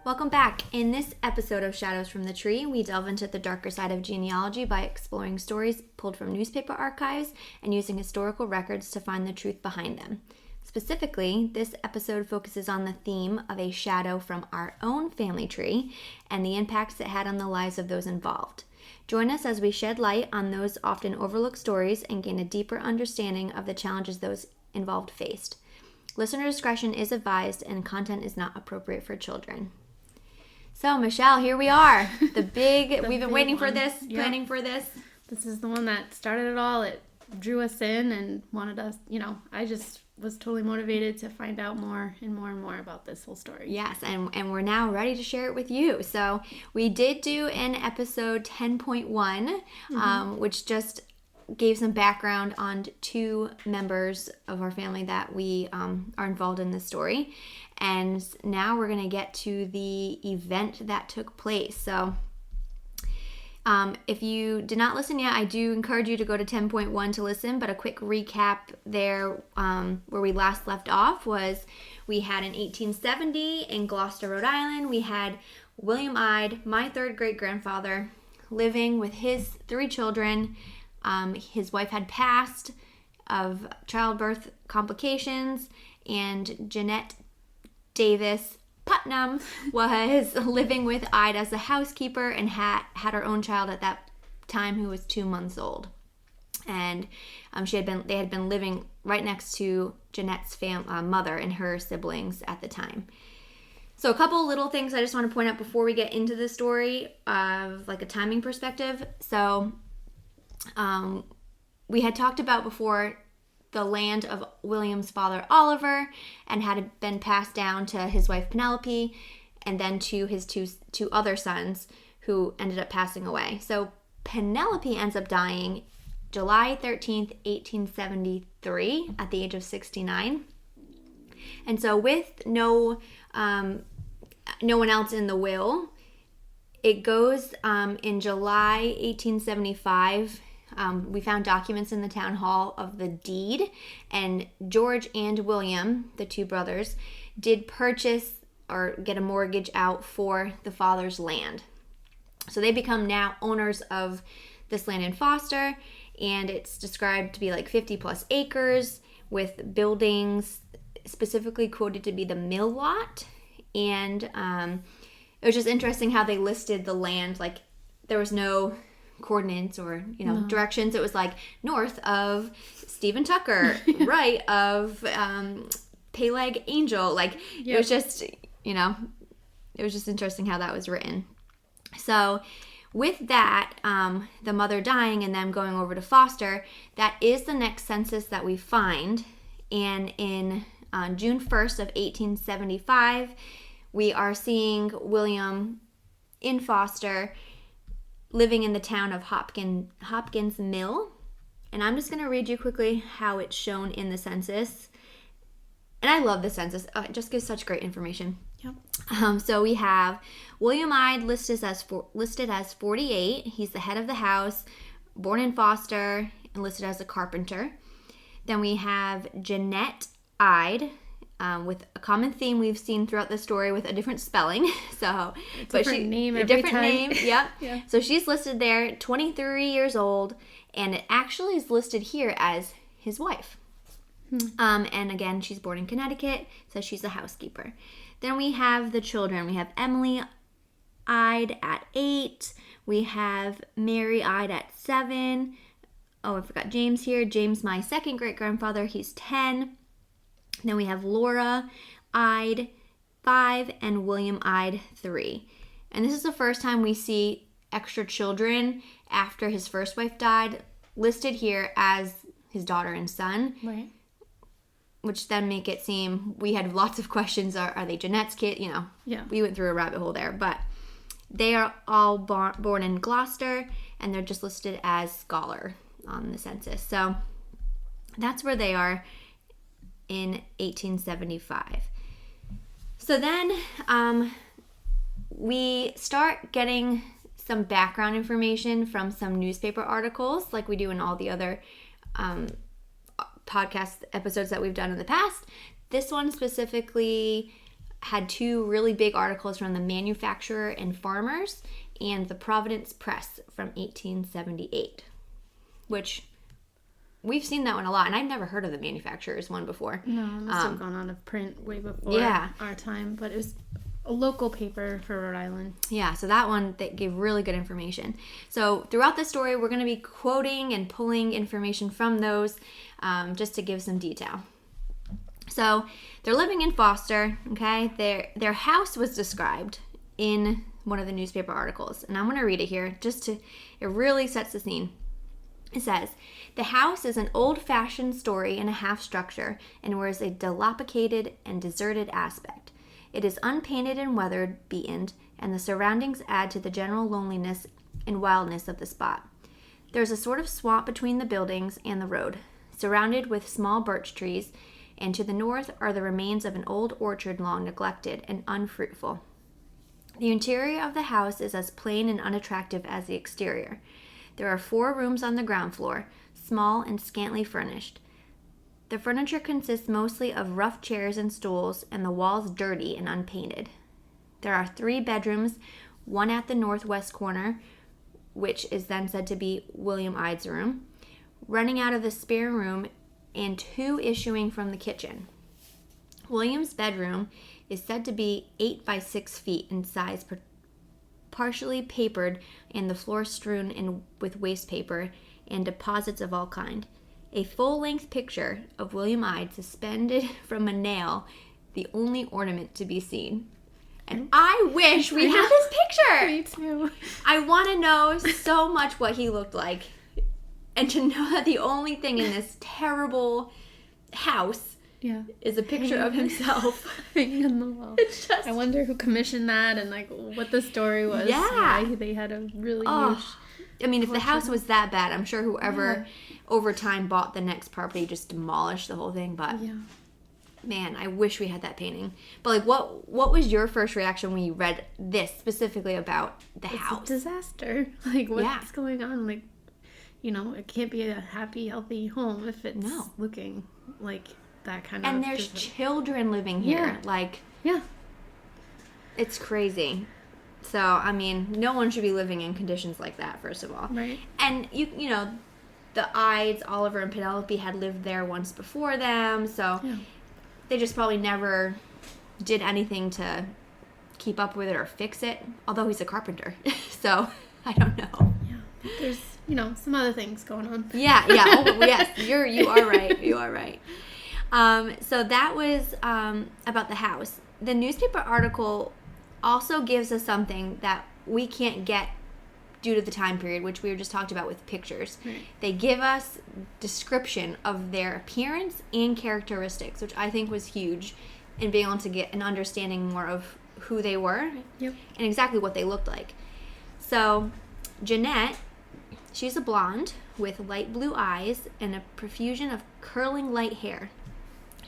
Welcome back. In this episode of Shadows from the Tree, we delve into the darker side of genealogy by exploring stories pulled from newspaper archives and using historical records to find the truth behind them. Specifically, this episode focuses on the theme of a shadow from our own family tree and the impacts it had on the lives of those involved. Join us as we shed light on those often overlooked stories and gain a deeper understanding of the challenges those involved faced. Listener discretion is advised and content is not appropriate for children. So, Michelle, here we are. We've been waiting for this, planning for this. This is the one that started it all. It drew us in and wanted us, I just was totally motivated to find out more and more about this whole story. Yes, and we're now ready to share it with you. So, we did do an episode 10.1, which just gave some background on two members of our family that we are involved in this story. And now we're going to get to the event that took place. So if you did not listen yet, I do encourage you to go to 10.1 to listen. But a quick recap there, where we last left off was we had in 1870 in Gloucester, Rhode Island, we had William Ide, my third great-grandfather, living with his 3 children. His wife had passed of childbirth complications, and Jeanette Davis Putnam was living with Ide as a housekeeper and had her own child at that time who was 2 months old. And they had been living right next to Jeanette's mother and her siblings at the time. So a couple little things I just want to point out before we get into the story of like a timing perspective. So we had talked about before the land of William's father Oliver and had been passed down to his wife Penelope and then to his two other sons who ended up passing away. So Penelope ends up dying July 13th, 1873 at the age of 69. And so with no one else in the will, it goes in July 1875. We found documents in the town hall of the deed, and George and William, the 2 brothers, did purchase or get a mortgage out for the father's land. So they become now owners of this land in Foster, and it's described to be like 50 plus acres with buildings specifically quoted to be the mill lot. And it was just interesting how they listed the land. Like there was no coordinates or directions. It was like north of Stephen Tucker, right of Peleg Angel. Like It was just it was just interesting how that was written. So with that, the mother dying and them going over to Foster, that is the next census that we find. And on June 1st of 1875, we are seeing William in Foster, living in the town of Hopkins Mill. And I'm just going to read you quickly how it's shown in the census. And I love the census. It just gives such great information. Yep. So we have William Ide listed as 48. He's the head of the house, born in Foster, and listed as a carpenter. Then we have Jeanette Ide, with a common theme we've seen throughout the story with a different spelling. So, different name. Yep. Yeah. So she's listed there, 23 years old, and it actually is listed here as his wife. And again, she's born in Connecticut, so she's a housekeeper. Then we have the children. We have Emily Ide at 8. We have Mary Ide at 7. Oh, I forgot James here. James, my second great-grandfather, he's 10. Then we have Laura Ide, 5, and William Ide, 3. And this is the first time we see extra children after his first wife died listed here as his daughter and son. Right. Which then make it seem we had lots of questions. Are they Jeanette's kid? Yeah. We went through a rabbit hole there. But they are all born in Gloucester, and they're just listed as scholar on the census. So that's where they are in 1875. So then we start getting some background information from some newspaper articles like we do in all the other podcast episodes that we've done in the past. This one specifically had 2 really big articles from the Manufacturer and Farmers and the Providence Press from 1878, which we've seen that one a lot, and I've never heard of the Manufacturers one before. No, it must have gone out of print way before our time, but it was a local paper for Rhode Island. Yeah, so that one that gave really good information. So throughout the story, we're going to be quoting and pulling information from those just to give some detail. So they're living in Foster, okay? Their house was described in one of the newspaper articles, and I'm going to read it here it really sets the scene. It says, "The house is an old-fashioned story and a half structure and wears a dilapidated and deserted aspect. It is unpainted and weather-beaten, and the surroundings add to the general loneliness and wildness of the spot. There is a sort of swamp between the buildings and the road, surrounded with small birch trees, and to the north are the remains of an old orchard long neglected and unfruitful. The interior of the house is as plain and unattractive as the exterior. There are 4 rooms on the ground floor, small and scantily furnished. The furniture consists mostly of rough chairs and stools, and the walls dirty and unpainted. There are 3 bedrooms, one at the northwest corner, which is then said to be William Ide's room, running out of the spare room, and 2 issuing from the kitchen. William's bedroom is said to be 8 by 6 feet in size, partially papered, and the floor strewn with waste paper and deposits of all kind. A full-length picture of William Ide suspended from a nail, the only ornament to be seen." And I wish we had this picture. Me too. I want to know so much what he looked like. And to know that the only thing in this terrible house is a picture of himself hanging on the wall. It's just... I wonder who commissioned that and like what the story was. Yeah. Why they had a really huge... I mean, if the house was that bad, I'm sure whoever over time bought the next property just demolished the whole thing. But man, I wish we had that painting. But like, what was your first reaction when you read this specifically about the house? It's a disaster. Like, what's going on? Like, you know, it can't be a happy, healthy home if it's looking like that kind of... And there's children living here. Like, it's crazy. So, I mean, no one should be living in conditions like that, first of all. Right. And, you know, the Ides, Oliver and Penelope, had lived there once before them, so they just probably never did anything to keep up with it or fix it, although he's a carpenter. So, I don't know. Yeah. There's, you know, some other things going on. Yeah. Oh, yes, you are right. You are right. So that was about the house. The newspaper article also gives us something that we can't get due to the time period, which we were just talked about with pictures. Right. They give us description of their appearance and characteristics, which I think was huge in being able to get an understanding more of who they were and exactly what they looked like. So Jeanette, she's a blonde with light blue eyes and a profusion of curling light hair.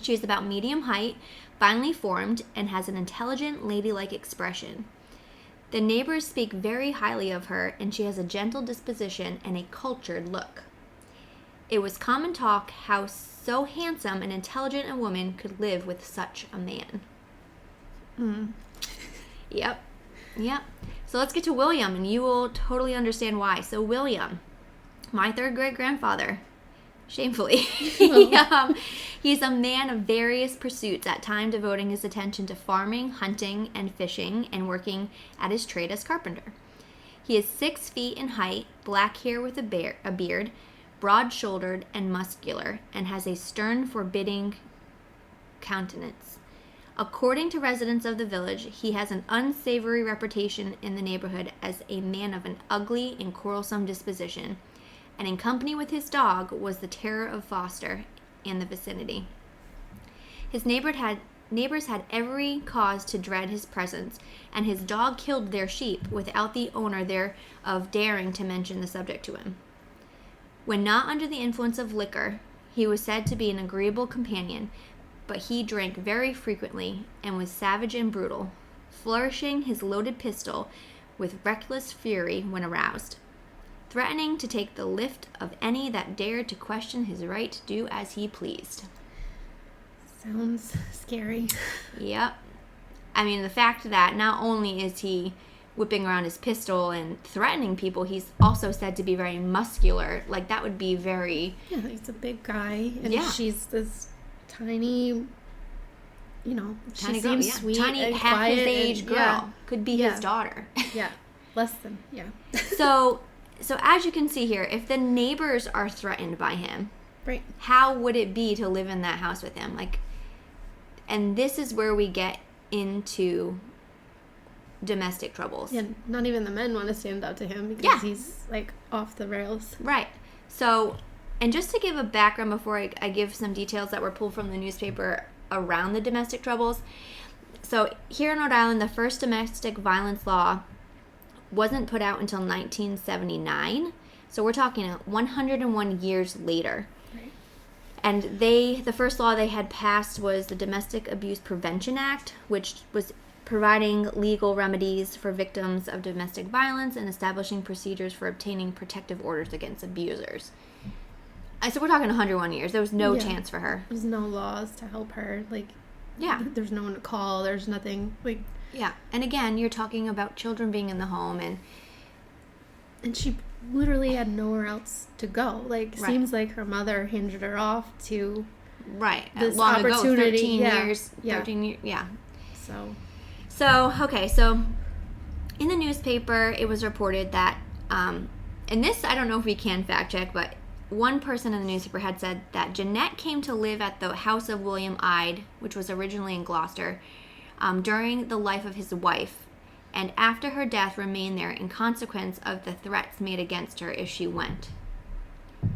She's about medium height, finely formed, and has an intelligent, ladylike expression. The neighbors speak very highly of her, and she has a gentle disposition and a cultured look. It was common talk how so handsome and intelligent a woman could live with such a man. Yep. So let's get to William, and you will totally understand why. So William, my 3rd great-grandfather, shamefully. He's a man of various pursuits, at times devoting his attention to farming, hunting, and fishing, and working at his trade as carpenter. He is 6 feet in height, black hair with a beard, broad-shouldered and muscular, and has a stern, forbidding countenance. According to residents of the village, he has an unsavory reputation in the neighborhood as a man of an ugly and quarrelsome disposition, and in company with his dog was the terror of Foster and the vicinity. His neighbors had every cause to dread his presence, and his dog killed their sheep without the owner thereof daring to mention the subject to him. When not under the influence of liquor, he was said to be an agreeable companion, but he drank very frequently and was savage and brutal, flourishing his loaded pistol with reckless fury when aroused, threatening to take the lift of any that dared to question his right to do as he pleased. Sounds scary. Yep. I mean, the fact that not only is he whipping around his pistol and threatening people, he's also said to be very muscular. Like, that would be very... Yeah, he's a big guy, and Yeah. she's this tiny, you know, Tiny she girl, seems yeah. sweet Tiny, and half quiet his age and, girl. Yeah, Could be Yeah. his daughter. yeah, less than, yeah. So as you can see here, if the neighbors are threatened by him, Right. how would it be to live in that house with him? Like, and this is where we get into domestic troubles. Yeah, not even the men want to stand up to him because Yeah. he's, like, off the rails. Right. So, and just to give a background before I give some details that were pulled from the newspaper around the domestic troubles. So, here in Rhode Island, the first domestic violence law wasn't put out until 1979. So, we're talking 101 years later. Right. And the first law they had passed was the Domestic Abuse Prevention Act, which was providing legal remedies for victims of domestic violence and establishing procedures for obtaining protective orders against abusers. So we're talking 101 years. There was no Yeah. chance for her. There's no laws to help her. Like, Yeah. there's no one to call. There's nothing, like... Yeah. And again, you're talking about children being in the home And she literally had nowhere else to go. Like, Right. seems like her mother handed her off to right. this Long ago, opportunity. 13 Yeah. years. Yeah. 13 years. Yeah. So, Okay, so in the newspaper, it was reported that, and this I don't know if we can fact check, but one person in the newspaper had said that Jeanette came to live at the house of William Ide, which was originally in Gloucester, during the life of his wife, and after her death remained there in consequence of the threats made against her if she went.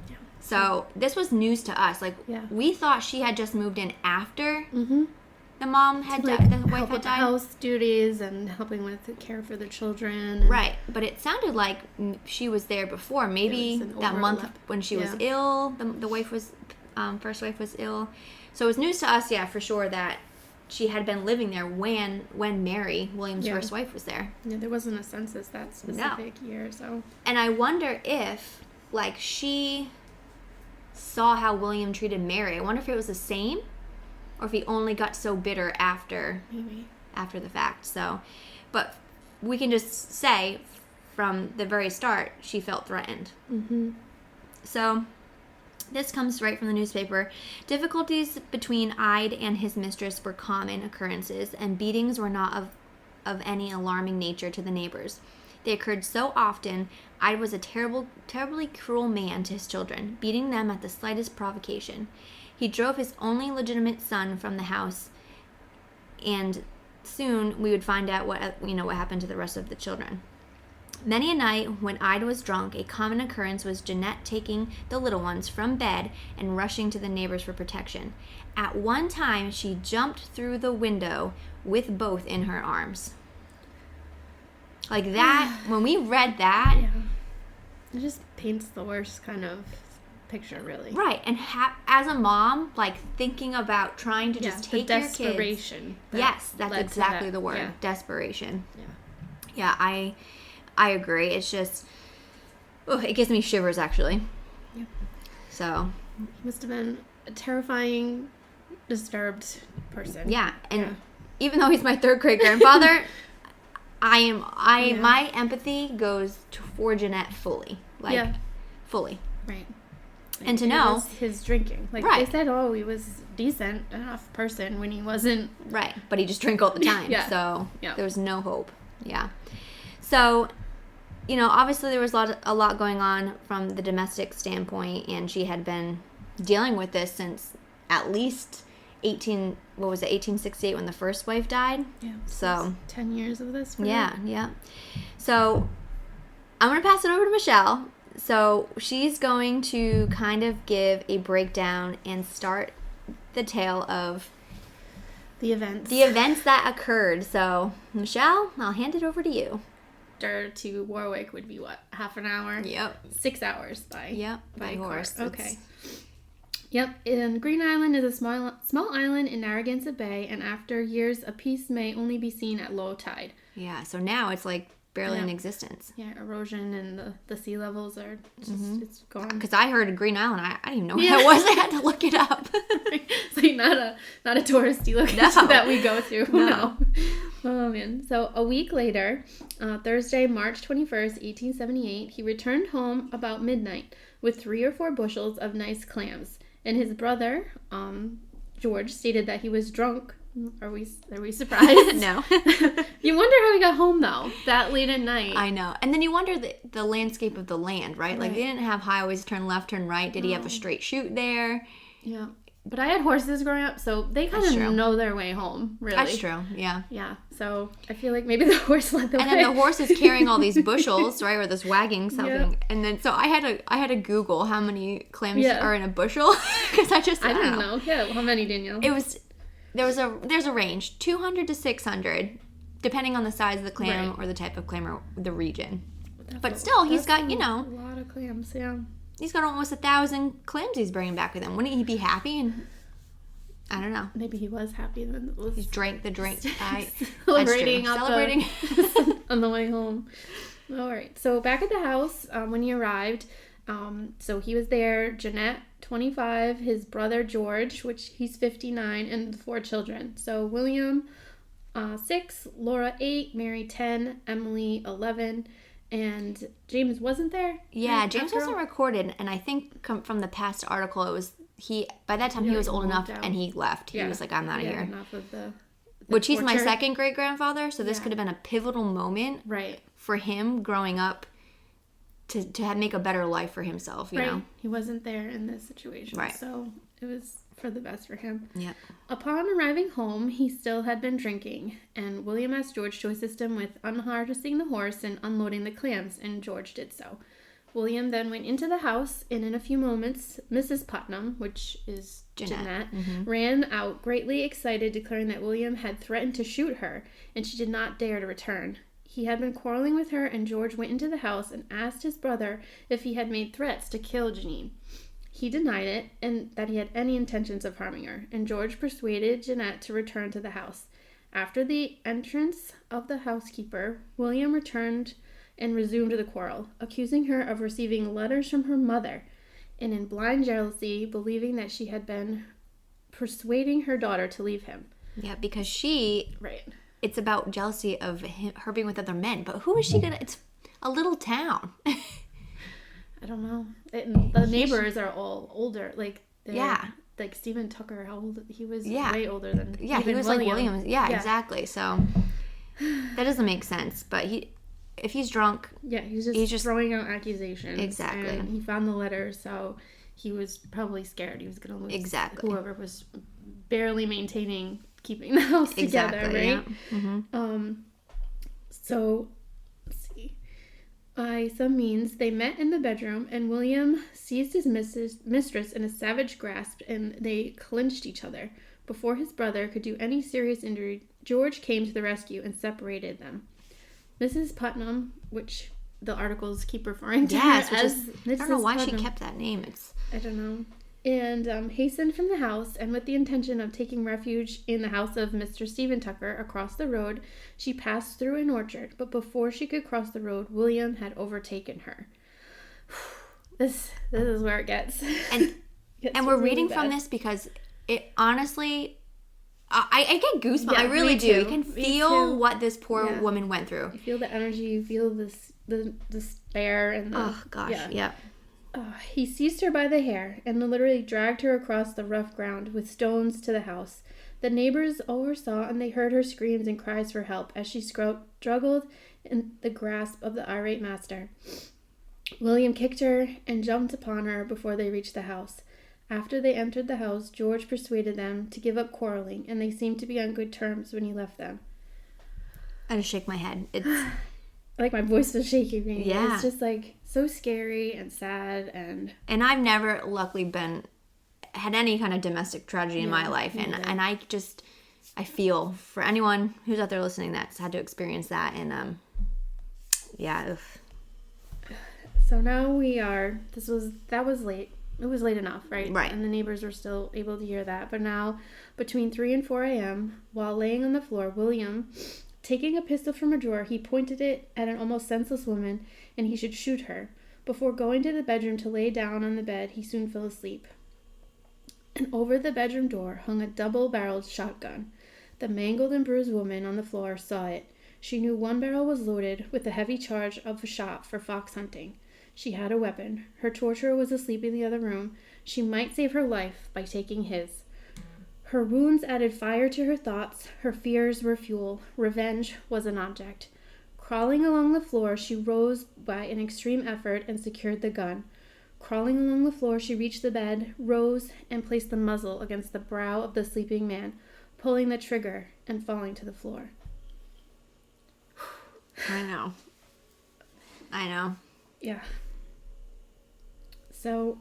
yeah. So this was news to us. Like, Yeah. we thought she had just moved in after Mm-hmm. the mom had Like, died, the wife help had with the died. house duties and helping with the care for the children. And Right, but it sounded like she was there before. Maybe There was an that month overlap. when she was Yeah. ill, the wife was, first wife was ill. So it was news to us, yeah, for sure, that she had been living there when Mary, William's Yeah. first wife, was there. Yeah, there wasn't a census that specific year, so... And I wonder if, like, she saw how William treated Mary. I wonder if it was the same, or if he only got so bitter after Maybe. the fact. So, but we can just say from the very start she felt threatened. Mm-hmm. So this comes right from the newspaper. Difficulties between Ide and his mistress were common occurrences, and beatings were not of any alarming nature to the neighbors. They occurred so often. Ide was a terribly cruel man to his children, beating them at the slightest provocation. He drove his only legitimate son from the house, and soon we would find out what happened to the rest of the children. Many a night when Ide was drunk, a common occurrence was Jeanette taking the little ones from bed and rushing to the neighbors for protection. At one time, she jumped through the window with both in her arms. Like that, when we read that... Yeah. It just paints the worst kind of picture, really. Right, and as a mom, like, thinking about trying to just take your kids... desperation. Yes, that's exactly the word. Yeah. Desperation. Yeah. Yeah, I agree. It's just... it gives me shivers, actually. Yeah. So... He must have been a terrifying, disturbed person. Yeah, and Yeah. even though he's my third great grandfather, Yeah. my empathy goes for Jeanette fully. Like, Yeah. fully. Right. And to It know... was his drinking. Like, Right. they said, oh, he was decent enough person when he wasn't. Right, but he just drank all the time. Yeah. So Yeah. there was no hope. Yeah. So, obviously there was a lot going on from the domestic standpoint, and she had been dealing with this since at least 1868 when the first wife died. Yeah. So 10 years of this. For yeah, her. yeah. So I'm going to pass it over to Michelle. So she's going to kind of give a breakdown and start the tale of The events. that occurred. So, Michelle, I'll hand it over to you. To Warwick would be what? Half an hour? Yep. 6 hours by By car. horse. Okay. Yep. And Green Island is a small island in Narragansett Bay, and after years, a piece may only be seen at low tide. Yeah, so now it's like barely in Yeah. existence. Yeah, erosion and the sea levels are just, it's gone. Because I heard Green Island, I didn't even know where that was. I had to look it up. It's like not a touristy location No. that we go to. No. Oh, man. So a week later, Thursday, March 21st, 1878, he returned home about midnight with 3 or 4 bushels of nice clams. And his brother, George, stated that he was drunk. Are we surprised? No. You wonder how he got home, though, that late at night. I know. And then you wonder the landscape of the land, right? Like, Right. they didn't have highways, turn left, turn right. Did he have a straight shoot there? Yeah. But I had horses growing up, so they kind That's of true. know their way home, really. That's true, yeah. Yeah. So I feel like maybe the horse led the way. And then the horse is carrying all these bushels, right, or this wagging something. Yep. And then, so I had to Google how many clams Yeah. are in a bushel, because I didn't know. Yeah. How many, Danielle? There's a range, 200 to 600, depending on the size of the clam Right. or the type of clam or the region. But still, he's got, a lot of clams, yeah. he's got almost 1,000 clams he's bringing back with him. Wouldn't he be happy? And I don't know. Maybe he was happy then. It was He drank the drink. celebrating Celebrating. on the way home. All right. So back at the house, when he arrived, so he was there, Jeanette, 25, his brother George, which he's 59, and 4 children. So William, 6, Laura, 8, Mary, 10, Emily, 11, and James wasn't there. Yeah, James after wasn't all? recorded, and I think from the past article, it was by that time he was old enough and he left. He was like, I'm out of here. Enough of the Which he's my torture. second great grandfather, so this Yeah. could have been a pivotal moment Right. for him growing up to make a better life for himself, you know? He wasn't there in this situation. Right. So it was for the best for him. Yeah. Upon arriving home, he still had been drinking, and William asked George to assist him with unharnessing the horse and unloading the clams, and George did so. William then went into the house, and in a few moments, Mrs. Putnam, which is Jeanette, ran out, greatly excited, declaring that William had threatened to shoot her, and she did not dare to return. He had been quarreling with her, and George went into the house and asked his brother if he had made threats to kill Jeanine. He denied it, and that he had any intentions of harming her, and George persuaded Jeanette to return to the house. After the entrance of the housekeeper, William returned and resumed the quarrel, accusing her of receiving letters from her mother, and in blind jealousy, believing that she had been persuading her daughter to leave him. Yeah, because Right. it's about jealousy of her being with other men, but who is she gonna, it's a little town. I don't know. The neighbors are all older. Like, like Stephen Tucker, how old? He was way older than Yeah, even he was William. like William. Yeah, exactly. So that doesn't make sense. But if he's drunk, he's just throwing out accusations. Exactly. And he found the letter, so he was probably scared he was going to lose whoever was barely keeping the house together, right? Yeah. Mm-hmm. So, let's see. By some means, they met in the bedroom, and William seized his mistress in a savage grasp, and they clinched each other. Before his brother could do any serious injury, George came to the rescue and separated them. Mrs. Putnam, which the articles keep referring to her as I don't know why Putnam. she kept that name. I don't know. And hastened from the house, and with the intention of taking refuge in the house of Mr. Stephen Tucker across the road, she passed through an orchard, but before she could cross the road, William had overtaken her. This is where it gets. And we're reading from this because it honestly, I get goosebumps. I really do. You can feel what this poor woman went through. You feel the energy. You feel the despair and the, oh gosh, yeah. He seized her by the hair and literally dragged her across the rough ground with stones to the house. The neighbors oversaw, and they heard her screams and cries for help as she struggled in the grasp of the irate master. William kicked her and jumped upon her before they reached the house. After they entered the house, George persuaded them to give up quarreling, and they seemed to be on good terms when he left them. I just shake my head. It's like my voice was shaking me. Yeah. It's just like so scary and sad and I've never luckily had any kind of domestic tragedy in my life, and I feel for anyone who's out there listening that's had to experience that, and So now that was late. It was late enough, right? Right. And the neighbors were still able to hear that. But now, between 3 and 4 a.m., while laying on the floor, William, taking a pistol from a drawer, he pointed it at an almost senseless woman, and he should shoot her. Before going to the bedroom to lay down on the bed, he soon fell asleep. And over the bedroom door hung a double-barreled shotgun. The mangled and bruised woman on the floor saw it. She knew one barrel was loaded with a heavy charge of a shot for fox hunting. She had a weapon. Her torturer was asleep in the other room. She might save her life by taking his. Her wounds added fire to her thoughts. Her fears were fuel. Revenge was an object. Crawling along the floor, she rose by an extreme effort and secured the gun. Crawling along the floor, she reached the bed, rose, and placed the muzzle against the brow of the sleeping man, pulling the trigger and falling to the floor. I know. Yeah. So,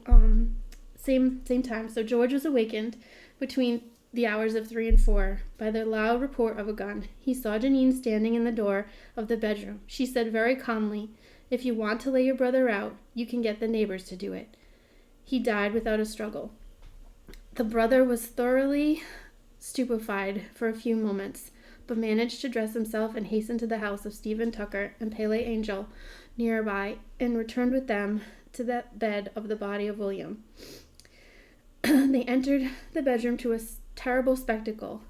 same time. So George was awakened between the hours of 3 and 4 by the loud report of a gun. He saw Janine standing in the door of the bedroom. She said very calmly, "If you want to lay your brother out, you can get the neighbors to do it." He died without a struggle. The brother was thoroughly stupefied for a few moments, but managed to dress himself and hasten to the house of Stephen Tucker and Pele Angel nearby, and returned with them to the bed of the body of William. They entered the bedroom to a terrible spectacle.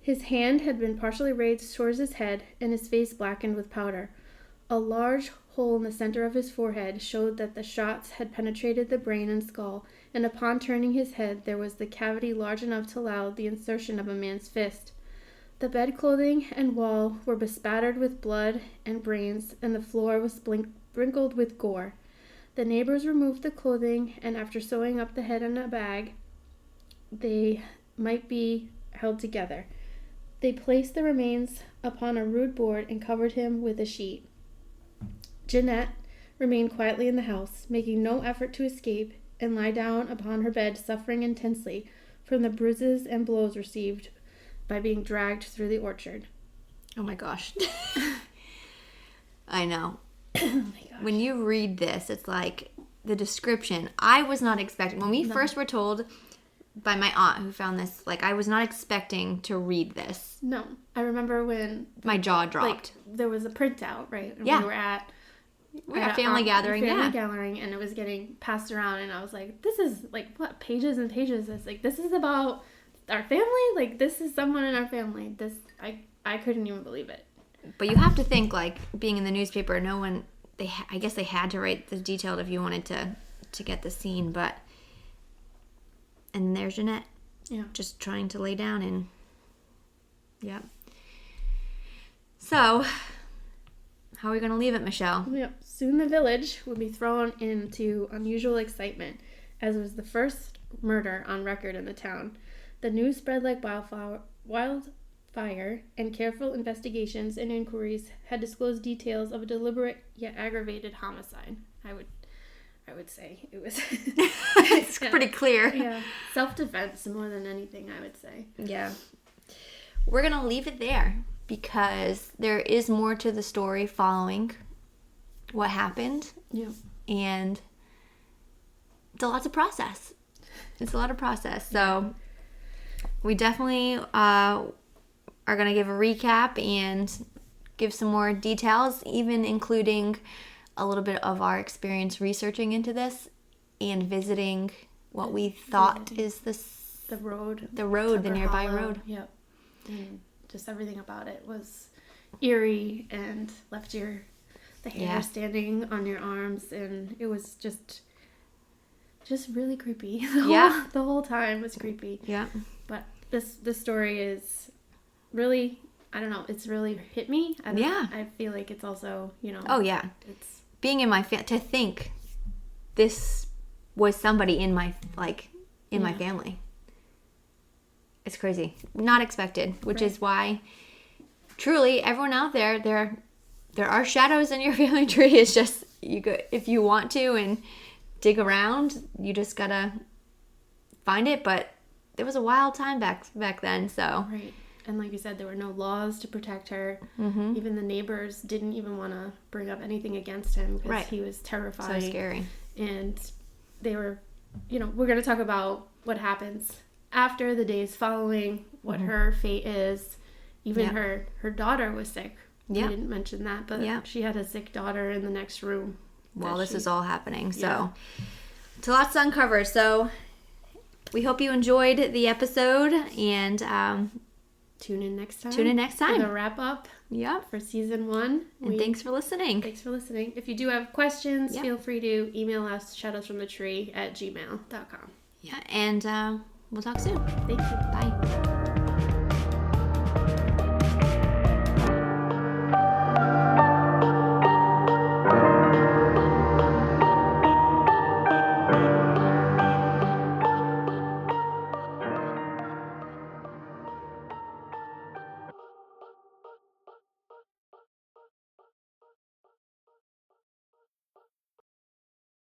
His hand had been partially raised towards his head, and his face blackened with powder. A large hole in the center of his forehead showed that the shots had penetrated the brain and skull, and upon turning his head there was the cavity large enough to allow the insertion of a man's fist. The bedclothing and wall were bespattered with blood and brains, and the floor was sprinkled with gore. The neighbors removed the clothing, and after sewing up the head in a bag, they might be held together. They placed the remains upon a rude board and covered him with a sheet. Jeanette remained quietly in the house, making no effort to escape, and lie down upon her bed, suffering intensely from the bruises and blows received by being dragged through the orchard. Oh my gosh. I know. Oh my gosh. When you read this, it's like the description. I was not expecting, when we first were told by my aunt who found this, like, I was not expecting to read this. No. I remember when my jaw dropped. Like, there was a printout, right? And yeah. We were at a family gathering, gathering, and it was getting passed around, and I was like, this is, like, what, pages and pages? It's like, this is about our family? Like, this is someone in our family. This, I couldn't even believe it. But you have to think, like, being in the newspaper, no one, I guess they had to write this detailed if you wanted to get the scene, but, and there's Jeanette. Yeah. Just trying to lay down and, yeah. So, how are we going to leave it, Michelle? Yep. Soon the village would be thrown into unusual excitement, as it was the first murder on record in the town. The news spread like wildfire, and careful investigations and inquiries had disclosed details of a deliberate yet aggravated homicide. I would say it was. It's pretty clear. Yeah, self-defense more than anything, I would say. Yeah. We're going to leave it there because there is more to the story following what happened. Yeah. And it's a lot to process. So we definitely are going to give a recap and give some more details, even including a little bit of our experience researching into this and visiting what we thought is the nearby road. Yep. And just everything about it was eerie and left the hair standing on your arms, and it was just really creepy. The whole time was creepy. Yeah. But this story is really, I don't know, it's really hit me. I feel like it's also, Oh yeah. It's being in my to think this was somebody in my my family. It's crazy. Not expected, which is why truly everyone out there, there are shadows in your family tree. It's just you go if you want to and dig around, you just gotta find it. But it was a wild time back then, so right. And like you said, there were no laws to protect her. Mm-hmm. Even the neighbors didn't even want to bring up anything against him because he was terrifying. So scary. And they were, we're going to talk about what happens after the days following, what her fate is. Even her daughter was sick. We didn't mention that, but she had a sick daughter in the next room. While this is all happening. So it's a lot to uncover. So we hope you enjoyed the episode, and Tune in next time. Tune in next time. For the wrap up. Yep. For season 1. And thanks for listening. Thanks for listening. If you do have questions, feel free to email us, shadowsfromthetree@gmail.com. Yeah, and we'll talk soon. Thank you. Bye.